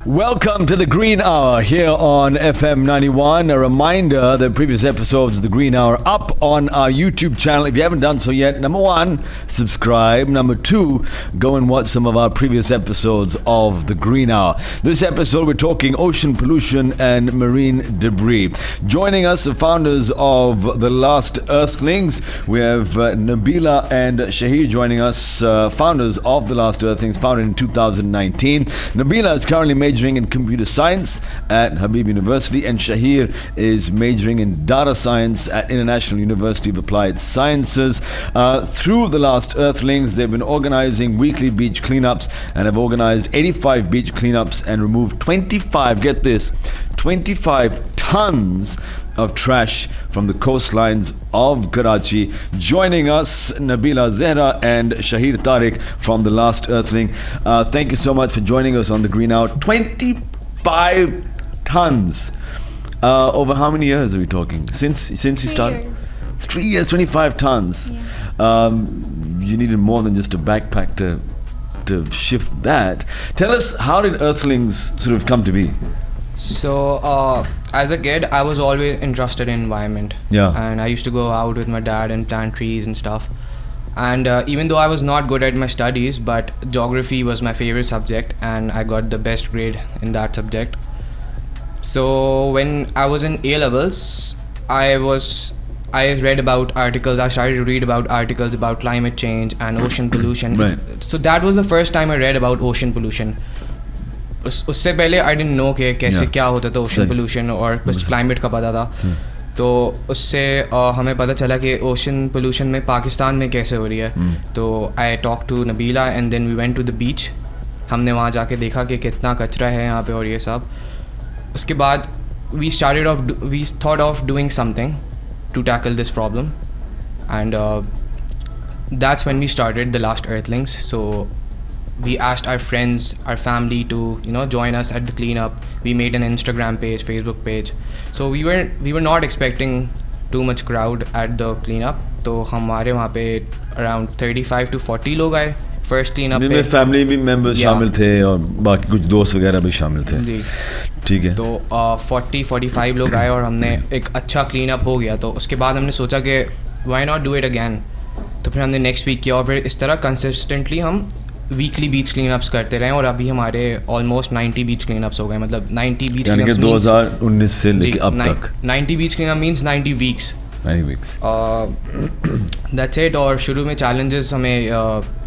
Welcome to the Green Hour here on FM91. A reminder that previous episodes of the Green Hour are up on our YouTube channel. If you haven't done so yet, number one, subscribe. Number two, go and watch some of our previous episodes of the Green Hour. This episode, we're talking ocean pollution and marine debris. Joining us, the founders of the last Earthlings, we have Nabila and Shaheer joining us, founders of the last Earthlings, founded in 2019. Nabila is currently majoring in computer science at Habib University, and Shaheer is majoring in data science at International University of Applied Sciences. Through the last Earthlings, they've been organizing weekly beach cleanups and have organized 85 beach cleanups and removed 25 tons of trash from the coastlines of Karachi. Joining us, Nabila Zehra and Shaheer Tariq from the last Earthling. Thank you so much for joining us on the Green Hour. 25 tons. Over how many years are we talking? Since you started? 3 years, 25 tons. Yeah. You needed more than just a backpack to shift that. Tell us, how did Earthlings sort of come to be? So, as a kid, I was always interested in environment. Yeah. And I used to go out with my dad and plant trees and stuff. And even though I was not good at my studies, but geography was my favorite subject, and I got the best grade in that subject. So when I was in A-levels, I read about articles. I started to read about articles about climate change and ocean pollution. Right. So that was the first time I read about ocean pollution. उससे पहले I didn't know कि कैसे क्या होता था ocean pollution, और बस climate का पता था. तो उससे हमें पता चला कि ओशन पोल्यूशन में पाकिस्तान में कैसे हो रही है. तो I talk to Nabila and then we went to the beach. हमने वहाँ जाके देखा कि कितना कचरा है यहाँ पे और ये सब. उसके बाद we thought of doing something to tackle this problem, and that's when we started the last Earthlings. So we asked our friends, our family to join us at the cleanup. We made an Instagram page, Facebook page. So we were not expecting too much crowd at the cleanup. तो हमारे वहाँ पे around 35 to 40 लोग आए first cleanup पे. Family भी members शामिल थे और बाकी कुछ दोस्त वगैरह भी शामिल थे. जी ठीक है. तो 40-45 लोग आए और हमने एक अच्छा cleanup हो गया. तो उसके बाद हमने सोचा कि why not do it again. तो फिर हमने next week किया और फिर इस तरह consistently हम वीकली बीच क्लीनअप्स करते रहे, और अभी हमारे ऑलमोस्ट 90 बीच क्लीनअप्स हो गए. मतलब 90 बीच क्लीनअप्स 2019 से लेकर अब तक 90 beach cleanup means 90 weeks. That's it. और शुरू में चैलेंजेस हमें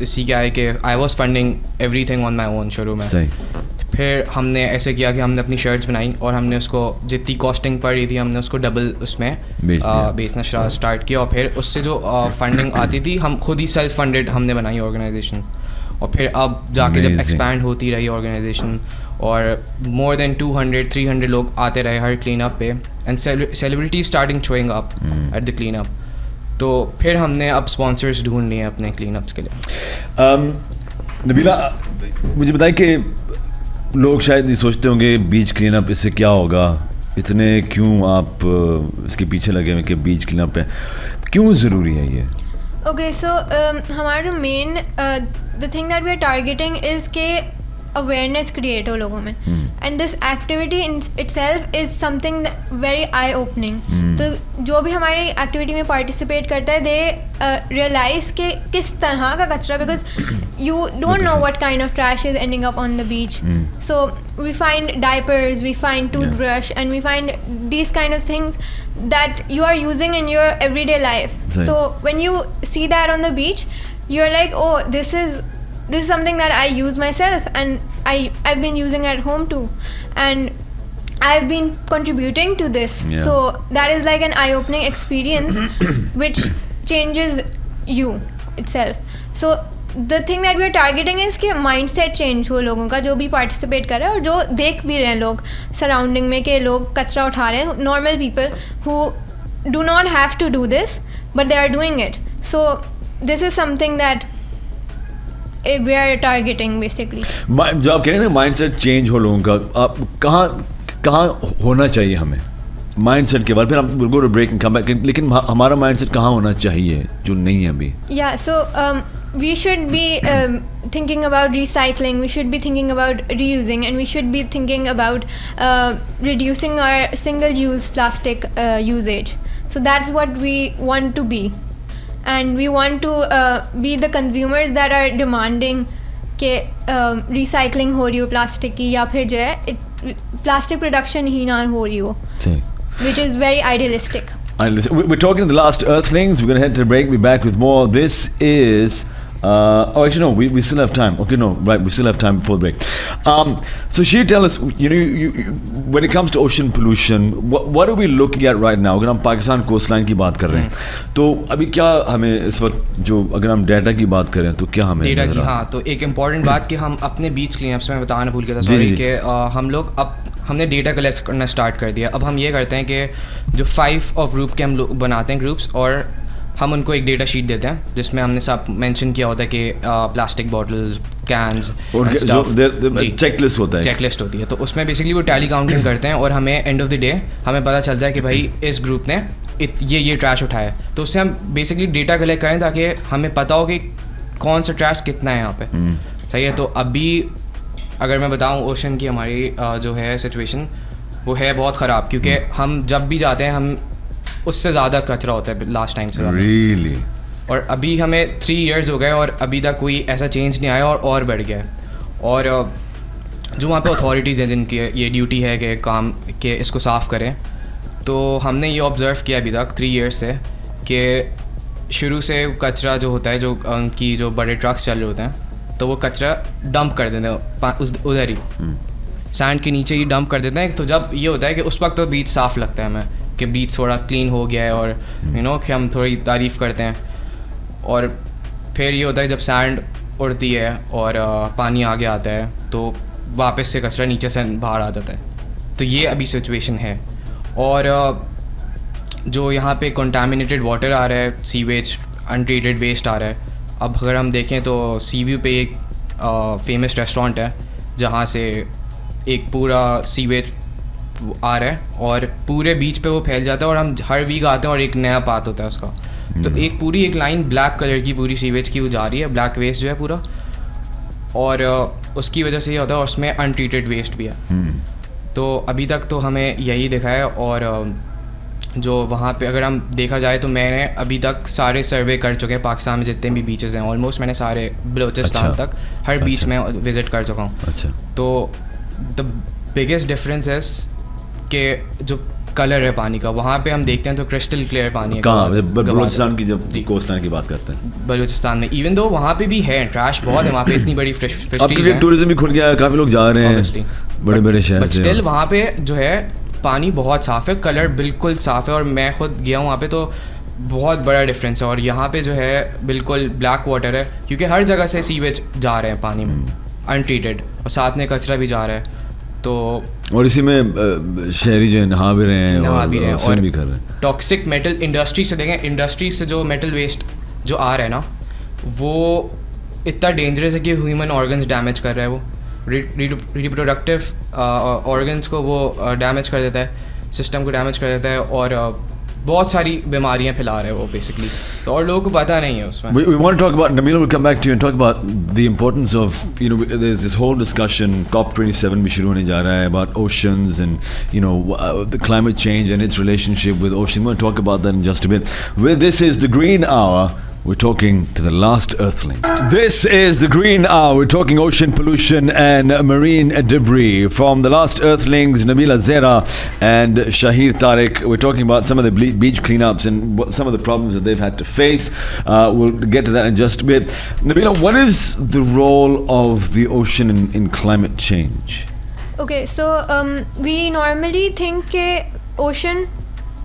इसी क्या है कि I was funding everything on my own शुरू में. फिर हमने ऐसे किया कि हमने अपनी शर्ट्स बनाई और हमने उसको जितनी कॉस्टिंग पड़ रही थी हमने उसको डबल उसमें बेचना स्टार्ट किया. और फिर उससे जो फंडिंग आती थी हम खुद ही सेल्फ फंडेड हमने बनाई ऑर्गेनाइजेशन. और फिर अब जाके जब एक्सपैंड होती रही ऑर्गेनाइजेशन और मोर देन 200-300 लोग आते रहे हर क्लीन अप पे, and celebrity starting showing up at the clean up. तो फिर हमने अब स्पॉन्सर्स ढूंढ लिए अपने क्लीन अप्स के लिए. नबीला, मुझे बताएं कि लोग शायद ये सोचते होंगे बीच क्लीन अप इससे क्या होगा, इतने क्यों आप इसके पीछे लगे हुए कि बीच क्लीन अप है, क्यों ज़रूरी है ये? Okay, so हमारा main the thing that we are targeting is के awareness create हो लोगों में, and this activity in itself is something very eye opening. तो जो भी हमारी एक्टिविटी में पार्टिसिपेट करता है they realize कि किस तरह का कचरा, because you don't know what kind of trash is ending up on the beach. So we find diapers, we find toothbrush, and we find these kind of things that you are using in your everyday life. So when you see that on the beach, you're like, oh, this is something that I use myself, and I've been using at home too, and I've been contributing to this. So that is like an eye-opening experience which changes you itself. So the thing that we are targeting is कि mindset change हो लोगों का, जो भी participate कर रहे हैं और जो देख भी रहे हैं लोग surrounding में कि लोग कचरा उठा रहे हैं, normal people who do not have to do this but they are doing it. So this is something that we are targeting basically. जो आप कह रहे हैं ना mindset change हो लोगों का, आप कहाँ होना चाहिए हमें, माइंडसेट के बाद फिर हम will go to break and come back, लेकिन हमारा माइंडसेट कहाँ होना चाहिए जो नहीं है अभी? या सो we should be thinking about recycling, we should be thinking about reusing, and we should be thinking about reducing our single use plastic usage. So that's what we want to be, and we want to be the consumers that are demanding कि recycling हो रही हो plastic की, या फिर जो है plastic production ही ना हो रही हो, which is very idealistic. We're talking to the last Earthlings. We're going to head to the break. We'll be back with more. This is actually no, we still have time. Okay, no, right, we still have time before the break. So Shaheer, tell us, you when it comes to ocean pollution, what are we looking at right now? अगर हम Pakistan coastline की बात कर रहे हैं, तो अभी क्या हमें इस वक्त जो अगर हम डेटा की बात करें तो क्या हमें डेटा की, हाँ, तो एक इम्पॉर्टेंट बात कि हम अपने बीच क्लीनअप्स में बताना भूल गया था, सॉरी, कि हम लोग अब हमने डेटा कलेक्ट करना स्टार्ट कर दिया. अब हम ये करते हैं कि जो 5 ऑफ ग्रुप के हम लोग बनाते हैं ग्रुप्स, और हम उनको एक डेटा शीट देते हैं जिसमें हमने सब मेंशन किया होता है कि प्लास्टिक बॉटल्स, कैंस, चेकलिस्ट होता है, चेकलिस्ट होती है. तो उसमें बेसिकली वो टैली काउंटिंग करते हैं और हमें एंड ऑफ द डे हमें पता चलता है कि भाई इस ग्रुप ने ये ट्रैश उठाया. तो उससे हम बेसिकली डेटा कलेक्ट करें ताकि हमें पता हो कि कौन सा ट्रैश कितना है यहाँ पे. सही है. तो अभी अगर मैं बताऊँ ओशन की हमारी जो है सिचुएशन वो है बहुत ख़राब, क्योंकि हम जब भी जाते हैं हम उससे ज़्यादा कचरा होता है लास्ट टाइम से. Really? और अभी हमें 3 years हो गए और अभी तक कोई ऐसा चेंज नहीं आया और बढ़ गया है. और जो वहाँ पे अथॉरिटीज़ हैं जिनकी ये ड्यूटी है कि काम के इसको साफ़ करें, तो हमने ये ऑब्ज़र्व किया अभी तक 3 years से कि शुरू से कचरा जो होता है, जो उनकी जो बड़े ट्रक्स चल रहे होते हैं, तो वो कचरा डंप कर देते हैं उधर ही सैंड के नीचे ही डंप कर देते हैं. तो जब ये होता है कि उस वक्त तो बीच साफ़ लगता है हमें कि बीच थोड़ा क्लीन हो गया है, और कि हम थोड़ी तारीफ़ करते हैं. और फिर ये होता है जब सैंड उड़ती है और पानी आगे आता है तो वापस से कचरा नीचे से बाहर आ जाता है. तो ये अभी सिचुएशन है. और जो यहाँ पे कंटामिनेटेड वाटर आ रहा है, सीवेज, अनट्रीटेड वेस्ट आ रहा है. अब अगर हम देखें तो सी व्यू पे एक फेमस रेस्टोरेंट है जहाँ से एक पूरा सीवेज आ रहा है और पूरे बीच पे वो फैल जाता है, और हम हर वीक आते हैं और एक नया पाथ होता है उसका. तो एक लाइन ब्लैक कलर की पूरी सीवेज की वो जा रही है, ब्लैक वेस्ट जो है पूरा, और उसकी वजह से ये होता है, और उसमें अनट्रीटेड वेस्ट भी है. तो अभी तक तो हमें यही दिखा है. और जो वहाँ पे अगर हम देखा जाए तो मैंने अभी तक सारे सर्वे कर चुके हैं पाकिस्तान में जितने भी बीचेस हैं, ऑलमोस्ट मैंने सारे बलोचिस्तान तक हर बीच में विज़िट कर चुका हूँ. तो द बिगेस्ट डिफरेंस है कि जो कलर है पानी का, वहाँ पे हम देखते हैं तो क्रिस्टल क्लियर पानी है. कहाँ? बलूचिस्तान की, जब कोस्टलाइन की बात करते हैं, बलूचिस्तान में इवन दो वहाँ पे भी है ट्रैश बहुत है वहाँ पे, इतनी बड़ी फिशरीज है, टूरिज्म भी खुल गया है, काफ़ी लोग जा रहे हैं बड़े शहर से. स्टिल वहाँ पे जो है पानी बहुत साफ़ है, कलर बिल्कुल साफ़ है, और मैं खुद गया हूँ वहाँ पे तो बहुत बड़ा डिफरेंस है. और यहाँ पे जो है बिल्कुल ब्लैक वाटर है, क्योंकि हर जगह से सीवेज जा रहे हैं पानी में अनट्रीटेड, और साथ में कचरा भी जा रहा है. तो और इसी में शहरी जो नहा भी रहे हैं और भी कर रहे हैं. टॉक्सिक मेटल इंडस्ट्री से देखें, इंडस्ट्री से जो मेटल वेस्ट जो आ रहा है ना, वो इतना डेंजरस है कि ह्यूमन ऑर्गन्स डैमेज कर रहा है. वो रिप्रोडक्टिव ऑर्गन्स को वो डैमेज कर देता है, सिस्टम को डैमेज कर देता है, और बहुत सारी बीमारियां फैला रहे हैं वो बेसिकली. तो और लोगों को पता नहीं है उसमें. We want to talk about, Nabila will come back to you and talk about the importance of, there's this whole discussion, COP27 भी शुरू होने जा रहा है, about oceans and the climate change and its relationship with ocean. We're going to talk about that in just a bit. This is the Green Hour. We're talking to the last Earthling. This is the Green Hour. We're talking ocean pollution and marine debris. From the last Earthlings, Nabila Zera and Shaheer Tariq, we're talking about some of the beach cleanups and some of the problems that they've had to face. We'll get to that in just a bit. Nabila, what is the role of the ocean in climate change? Okay, so we normally think ocean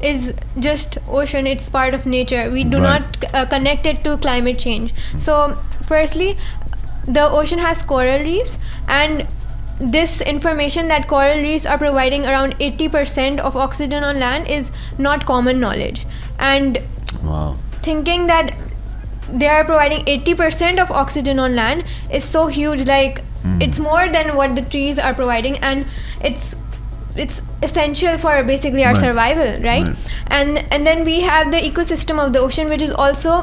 is just ocean, it's part of nature. We do not connect it to climate change. So firstly, the ocean has coral reefs, and this information that coral reefs are providing around 80% of oxygen on land is not common knowledge. And thinking that they are providing 80% of oxygen on land is so huge, like it's more than what the trees are providing, and it's it's essential for basically our survival, right? And then we have the ecosystem of the ocean, which is also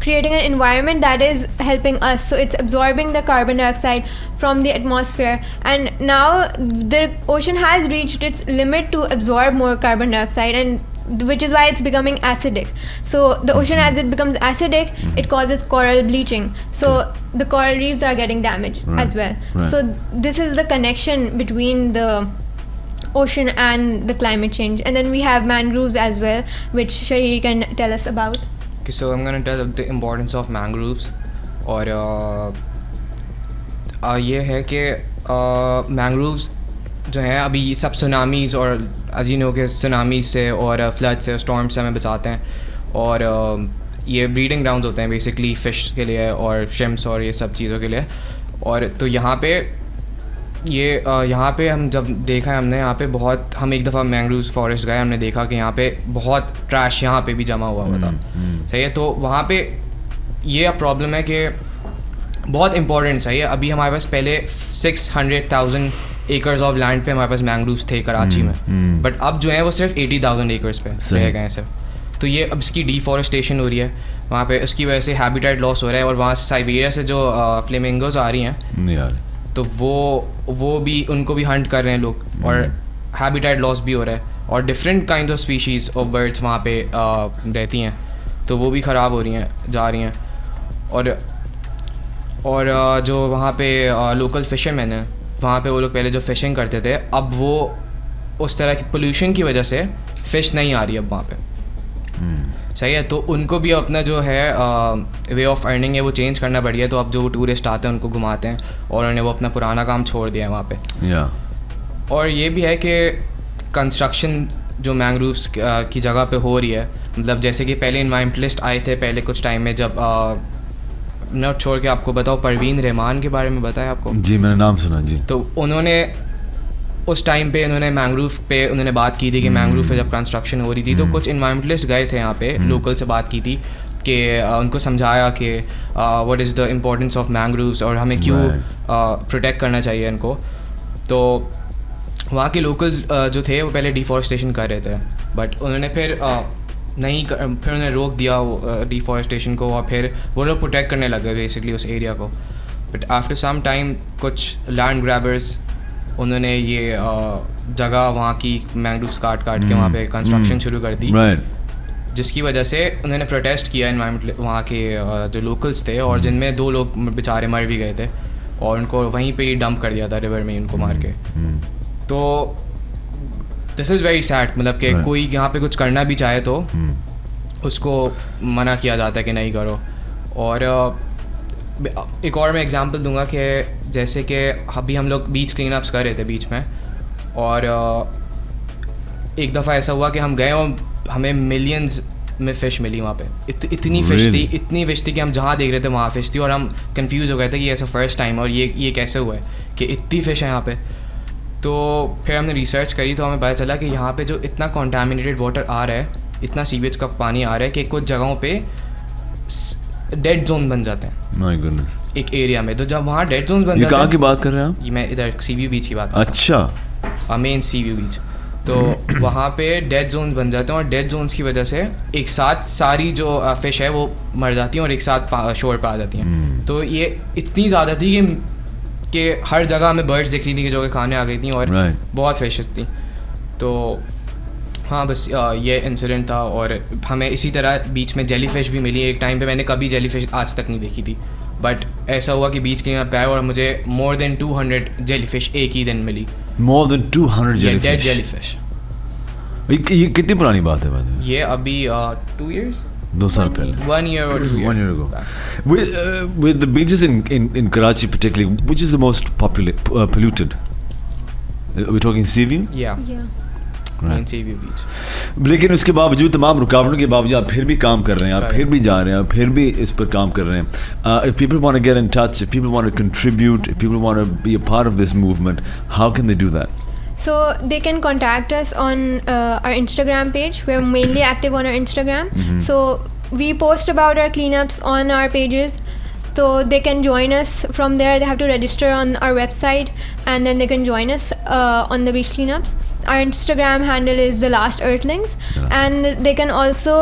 creating an environment that is helping us. So it's absorbing the carbon dioxide from the atmosphere, and now the ocean has reached its limit to absorb more carbon dioxide, and which is why it's becoming acidic. So the ocean, as it becomes acidic, it causes coral bleaching. So the coral reefs are getting damaged as well. So this is the connection between the ocean and the climate change. And then we have mangroves as well, which Shaheer can tell us about. Okay, so I'm going to tell the importance of mangroves. और ये है कि mangroves जो हैं अभी ये सब सुनामीज़ और अजीनों के सुनामीज़ से और फ्लड से स्टॉर्म से हमें बचाते हैं. और ये ब्रीडिंग ग्राउंड्स होते हैं बेसिकली फ़िश के लिए और श्रिम्प्स और ये सब चीज़ों के लिए. और तो यहाँ पे हम जब देखा है हमने यहाँ पे बहुत, हम एक दफ़ा मैंग्रोव फॉरेस्ट गए, हमने देखा कि यहाँ पे बहुत ट्रैश यहाँ पे भी जमा हुआ था. सही है. तो वहाँ पे ये प्रॉब्लम है कि बहुत इंपॉर्टेंट. सही है. अभी हमारे पास पहले 600,000 एकर्स ऑफ लैंड पे हमारे पास मैंग्रोव्स थे कराची में, बट अब जो है वो सिर्फ 80,000 एकर्स पे रह गए हैं सिर्फ. तो ये अब इसकी डिफॉरेस्टेशन हो रही है वहाँ पे, इसकी वजह से हैबिटेट लॉस हो रहा है. और वहाँ से साइबेरिया से जो फ्लेमिंगोज आ रही हैं तो वो भी, उनको भी हंट कर रहे हैं लोग, और हैबिटेट लॉस भी हो रहा है. और different kind of species of birds वहाँ पे रहती हैं, तो वो भी ख़राब हो रही हैं, जा रही हैं. और जो वहाँ पे लोकल फिशरमैन हैं, वहाँ पे वो लोग पहले जो फ़िशिंग करते थे, अब वो उस तरह की पोल्यूशन की वजह से फ़िश नहीं आ रही अब वहाँ पे. सही है. तो उनको भी अपना जो है वे ऑफ अर्निंग है वो चेंज करना पड़ेगा. तो अब जो टूरिस्ट आते हैं उनको घुमाते हैं, और उन्होंने वो अपना पुराना काम छोड़ दिया है वहाँ पे. और ये भी है कि कंस्ट्रक्शन जो मैंग्रोव्स की जगह पे हो रही है, मतलब जैसे कि पहले इन्वायरमेंटलिस्ट आए थे पहले कुछ टाइम में, जब न छोड़ के आपको बताओ, परवीन रहमान के बारे में बताया आपको? जी, मैंने नाम सुना जी. तो उन्होंने उस टाइम पे उन्होंने मैंग्रोव पे उन्होंने बात की थी कि मैंग्रोव पे जब कंस्ट्रक्शन हो रही थी तो कुछ इन्वायरमेंटलिस्ट गए थे यहाँ पे, लोकल से बात की थी कि उनको समझाया कि what is the importance of mangroves और हमें क्यों प्रोटेक्ट करना चाहिए इनको. तो वहाँ के लोकल्स जो थे वो पहले डिफॉरेस्टेशन कर रहे थे, बट उन्होंने फिर फिर उन्होंने रोक दिया डिफॉरेस्टेशन को, और फिर वो लोग प्रोटेक्ट करने लगे बेसिकली उस एरिया को. बट आफ्टर सम टाइम कुछ लैंड ग्रैबर्स उन्होंने ये जगह वहाँ की मैंग्रोव्स काट के वहाँ पे कंस्ट्रक्शन शुरू कर दी, जिसकी वजह से उन्होंने प्रोटेस्ट किया इन्वायरमेंट वहाँ के जो लोकल्स थे, और जिनमें 2 लोग बेचारे मर भी गए थे, और उनको वहीं पे ही डंप कर दिया था रिवर में उनको मार के. तो दिस इज़ वेरी सैड. मतलब कि कोई यहाँ पे कुछ करना भी चाहे तो उसको मना किया जाता है कि नहीं करो. और एक और मैं एग्जांपल दूंगा कि जैसे कि अभी हम लोग बीच क्लीन अप्स कर रहे थे बीच में, और एक दफ़ा ऐसा हुआ कि हम गए और हमें मिलियंस में फ़िश मिली वहाँ पे. इतनी फ़िश थी कि हम जहाँ देख रहे थे वहाँ फ़िश थी, और हम कंफ्यूज हो गए थे कि ऐसा फ़र्स्ट टाइम और ये कैसे हुआ है कि इतनी फ़िश है यहाँ पे. तो फिर हमने रिसर्च करी तो हमें पता चला कि यहाँ पे जो इतना कॉन्टामिनेटेड वाटर आ रहा है, इतना सीवेज का पानी आ रहा है कि कुछ जगहों पे डेड जोन बन जाते हैं. My goodness. एक एरिया में. तो जब वहाँ डेड जोन बन जाते हैं, कहाँ की बात कर रहे हैं आप? मैं इधर सी व्यू बीच की बात कर रहा हूँ. अच्छा. मेन सी व्यू बीच. तो वहाँ पे डेड जोन बन जाते हैं, और डेड जोन्स की वजह से एक साथ सारी जो फ़िश है वो मर जाती हैं और एक साथ शोर पे आ जाती हैं. तो ये इतनी ज़्यादा थी कि हर जगह हमें बर्ड्स दिख रही थी कि जो कि खाने आ गई थी, और बहुत फिशेस थी. तो हाँ, बस ये इंसिडेंट था. और हमें इसी तरह बीच में जेली फिश भी मिली एक टाइम पे. मैंने कभी जेली फिश आज तक नहीं देखी थी, बट ऐसा हुआ कि बीच के यहाँ पे आया और मुझे more than 200 जेली फिश एक ही दिन मिली. More than 200 jellyfish? Dead jelly fish. ये कितनी पुरानी बात है? ये अभी 2 years? 2 साल पहले. 1 year or 2 years. 1 year ago. With the beaches in Karachi particularly, which is the most polluted? Are we talking sea view? Yeah. Right. Sea view beach. लेकिन उसके बावजूद, तमाम रुकावटों के बावजूद आप फिर भी काम कर रहे हैं, आप फिर भी जा रहे हैं, आप फिर भी इस पर काम कर रहे हैं. If people want to get in touch, if people want to contribute, if people want to be a part of this movement, how can they do that? So they can contact us on our Instagram page. We're mainly active on our Instagram. So we post about our cleanups on our pages. So they can join us from there. They have to register on our website, and then they can join us on the beach cleanups. Our Instagram handle is The Last Earthlings, and they can also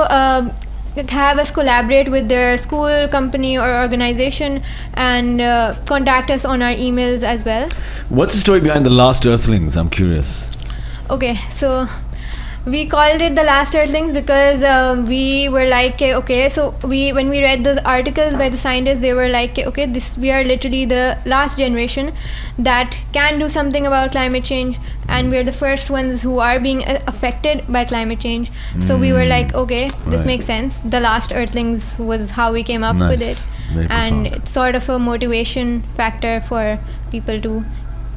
have us collaborate with their school, company or organization, and contact us on our emails as well. What's the story behind The Last Earthlings? I'm curious. Okay, so we called it The Last Earthlings because we were like, okay, so when we read those articles by the scientists, they were like, okay, we are literally the last generation that can do something about climate change, and we're the first ones who are being affected by climate change. So we were like, okay, this makes sense. The Last Earthlings was how we came up with it. Very and profound. it's sort of a motivation factor for people to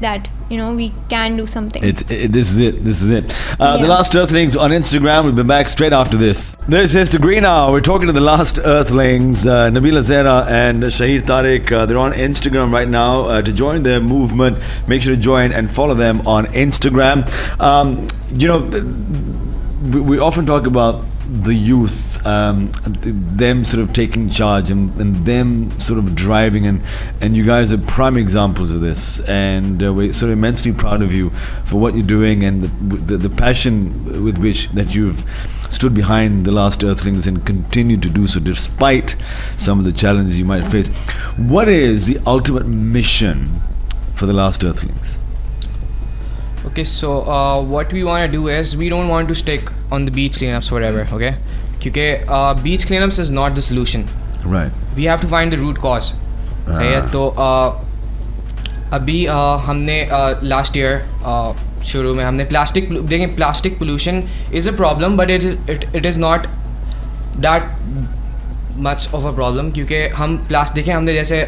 that, you know, we can do something. This is it. The Last Earthlings on Instagram. We'll be back straight after this. This is to Green Hour. We're talking to The Last Earthlings, Nabila Zehra and Shaheer Tariq. They're on Instagram right now. To join their movement, make sure to join and follow them on Instagram. You know, we often talk about the youth, them sort of taking charge and them sort of driving, and you guys are prime examples of this, and we're sort of immensely proud of you for what you're doing and the passion with which that you've stood behind The Last Earthlings and continue to do so despite some of the challenges you might face. What is the ultimate mission for The Last Earthlings? Okay, so what we want to do is we don't want to stick on the beach cleanups forever, okay? Because beach cleanups is not the solution. Right. We have to find the root cause. सही है, तो अभी हमने last year शुरू में हमने plastic देखें, plastic pollution is a problem, but it is not that much of a problem, क्योंकि हम देखें हमने जैसे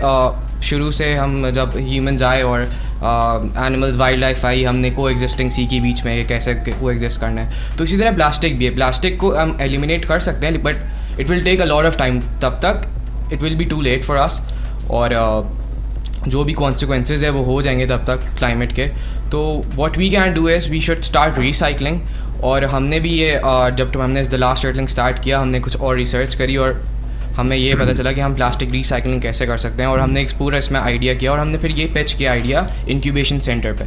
शुरू से हम जब ह्यूमंस आए और एनिमल्स वाइल्ड लाइफ आई, हमने को एग्जिस्टिंग सीखी बीच में कैसे को एग्जिस्ट करना है, तो इसी तरह प्लास्टिक भी है. प्लास्टिक को हम एलिमिनेट कर सकते हैं, but it will take a lot of time. तब तक it will be too late for us, और जो भी कॉन्सिक्वेंसेस है वो हो जाएंगे तब तक क्लाइमेट के. तो what we can do is we should start recycling. और हमने भी ये जब हमने द लास्ट एर्थलिंग स्टार्ट किया, हमने कुछ और रिसर्च करी और हमें ये पता चला कि हम प्लास्टिक रिसाइकलिंग कैसे कर सकते हैं, और हमने एक पूरा इसमें आइडिया किया, और हमने फिर ये पिच किया आइडिया इंक्यूबेशन सेंटर पे,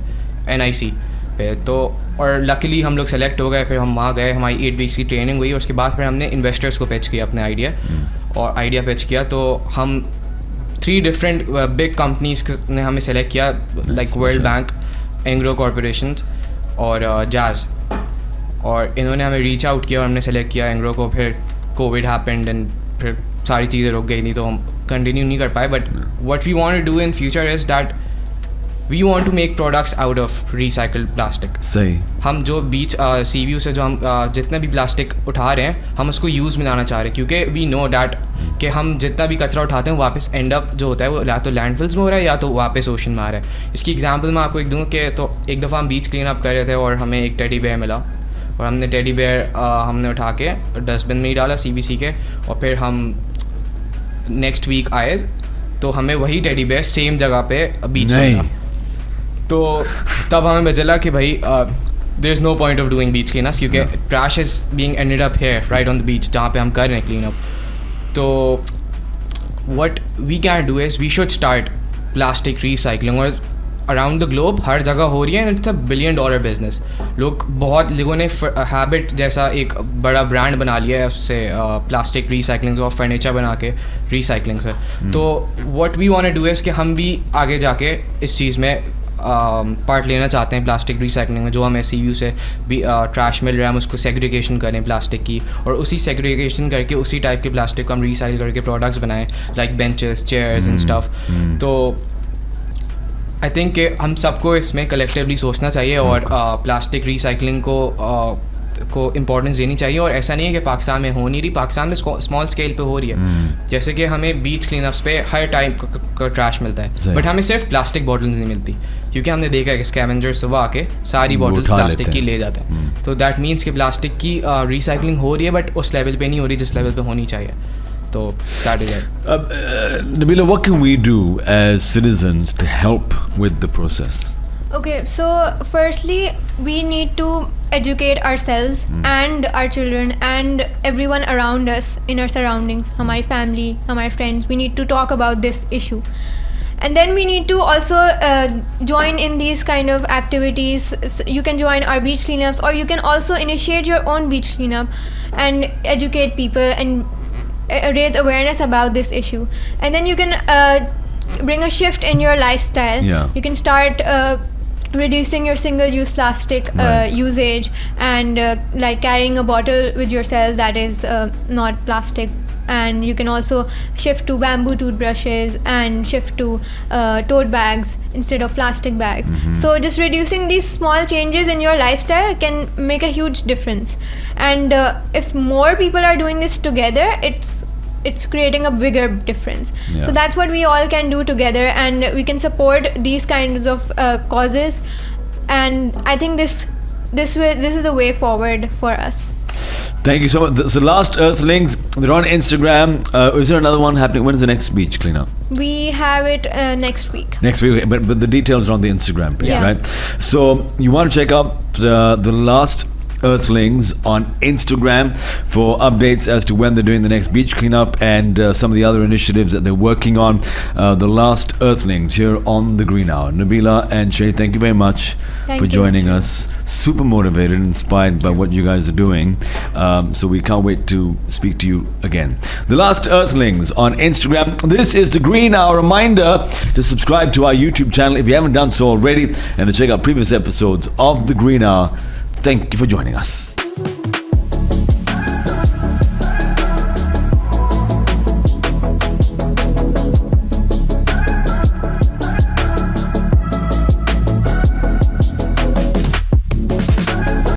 NIC पे. तो और लकीली हम लोग सेलेक्ट हो गए, फिर हम वहाँ गए, हमारी 8 वीक्स की ट्रेनिंग हुई, और उसके बाद फिर हमने इन्वेस्टर्स को पिच किया अपने आइडिया पिच किया. तो हम 3 डिफरेंट बिग कंपनीज ने हमें सेलेक्ट किया, like world bank, Engro corporation और जैज़, और इन्होंने हमें रीच आउट किया और हमने सेलेक्ट किया एंग्रो को. फिर कोविड हैपेंड एंड फिर सारी चीज़ें रुक गई, नहीं तो हम कंटिन्यू नहीं कर पाए. But what we want to do in future is that we want to make products out of recycled plastic. सही. हम जो बीच सी व्यू से जो हम जितना भी प्लास्टिक उठा रहे हैं, हम उसको यूज़ में लाना चाह रहे हैं, क्योंकि वी नो डैट कि हम जितना भी कचरा उठाते हैं वापस एंड अप जो होता है वो या तो लैंडफिल्स में हो रहा है या तो वापस ओशन में आ रहा है. इसकी एग्जांपल मैं आपको एक दूँ कि तो एक दफ़ा हम बीच क्लीन अप कर रहे थे और हमें एक टेडी बेयर मिला, और हमने टेडी बेयर हमने उठा के डस्टबिन में ही डाला CBC के, और फिर हम नेक्स्ट वीक आए तो हमें वही टेडी बेयर सेम जगह पे बीच में मिला. तो तब हमें पता चला कि भाई there is no point of doing beach clean up, क्योंकि trash is being ended up here right on the beach जहाँ पे हम कर रहे हैं क्लीन अप. तो what we can do is we should start plastic recycling, और around the globe हर जगह हो रही है, इट्स अ $1 billion बिजनेस. बहुत लोगों ने हैबिट जैसा एक बड़ा ब्रांड बना लिया है उससे, प्लास्टिक रिसाइकलिंग और फर्नीचर बना के रिसाइकलिंग से. तो what we want to do is कि हम भी आगे जाके इस चीज़ में पार्ट लेना चाहते हैं प्लास्टिक रिसाइकलिंग में. जो हमें CU से भी ट्रैश मिल रहा है, हम उसको सेग्रीगेशन करें प्लास्टिक की, और उसी सेग्रीगेशन करके उसी टाइप के प्लास्टिक को हम रिसाइकिल करके प्रोडक्ट्स बनाएं, like benches, chairs and stuff. तो आई थिंक कि हम सबको इसमें कलेक्टिवली सोचना चाहिए, और प्लास्टिक रिसाइकलिंग को इम्पोर्टेंस देनी चाहिए. और ऐसा नहीं है कि पाकिस्तान में हो नहीं रही, पाकिस्तान में स्मॉल स्केल पे हो रही है. जैसे कि हमें बीच क्लीनअप्स पे हर टाइप का ट्रैश मिलता है, बट हमें सिर्फ प्लास्टिक बॉटल्स नहीं मिलती, क्योंकि हमने देखा है कि स्कैवेंजर्स सुबह आके सारी बॉटल्स प्लास्टिक की ले जाते हैं. तो दैट मीन्स कि प्लास्टिक की रिसाइकलिंग हो रही है, बट उस लेवल पे नहीं हो रही जिस लेवल पे होनी चाहिए. So that is it. Nabila, what can we do as citizens to help with the process? Okay, so firstly, we need to educate ourselves and our children and everyone around us in our surroundings, हमारी family, हमारे friends. We need to talk about this issue. And then we need to also join in these kind of activities. You can join our beach cleanups, or you can also initiate your own beach cleanup and educate people and raise awareness about this issue. And then you can bring a shift in your lifestyle. Yeah. You can start reducing your single-use plastic usage, and like carrying a bottle with yourself that is not plastic. And you can also shift to bamboo toothbrushes and shift to tote bags instead of plastic bags. So just reducing these small changes in your lifestyle can make a huge difference. And if more people are doing this together, it's creating a bigger difference. So that's what we all can do together, and we can support these kinds of causes. And I think this is the way forward for us. Thank you so much. So last Earthlings, they're on Instagram. Is there another one happening? When is the next beach cleanup? We have it next week. Next week, but the details are on the Instagram page, Yeah. right? So you want to check out the last Earthlings on Instagram for updates as to when they're doing the next beach cleanup and some of the other initiatives that they're working on. The last Earthlings here on the Green Hour. Nabila and Shaheer, thank you very much Thank for you. joining us. Super motivated, inspired by what you guys are doing. So we can't wait to speak to you again. The last Earthlings on Instagram. This is the Green Hour. Reminder to subscribe to our YouTube channel if you haven't done so already, and to check out previous episodes of the Green Hour. Thank you for joining us.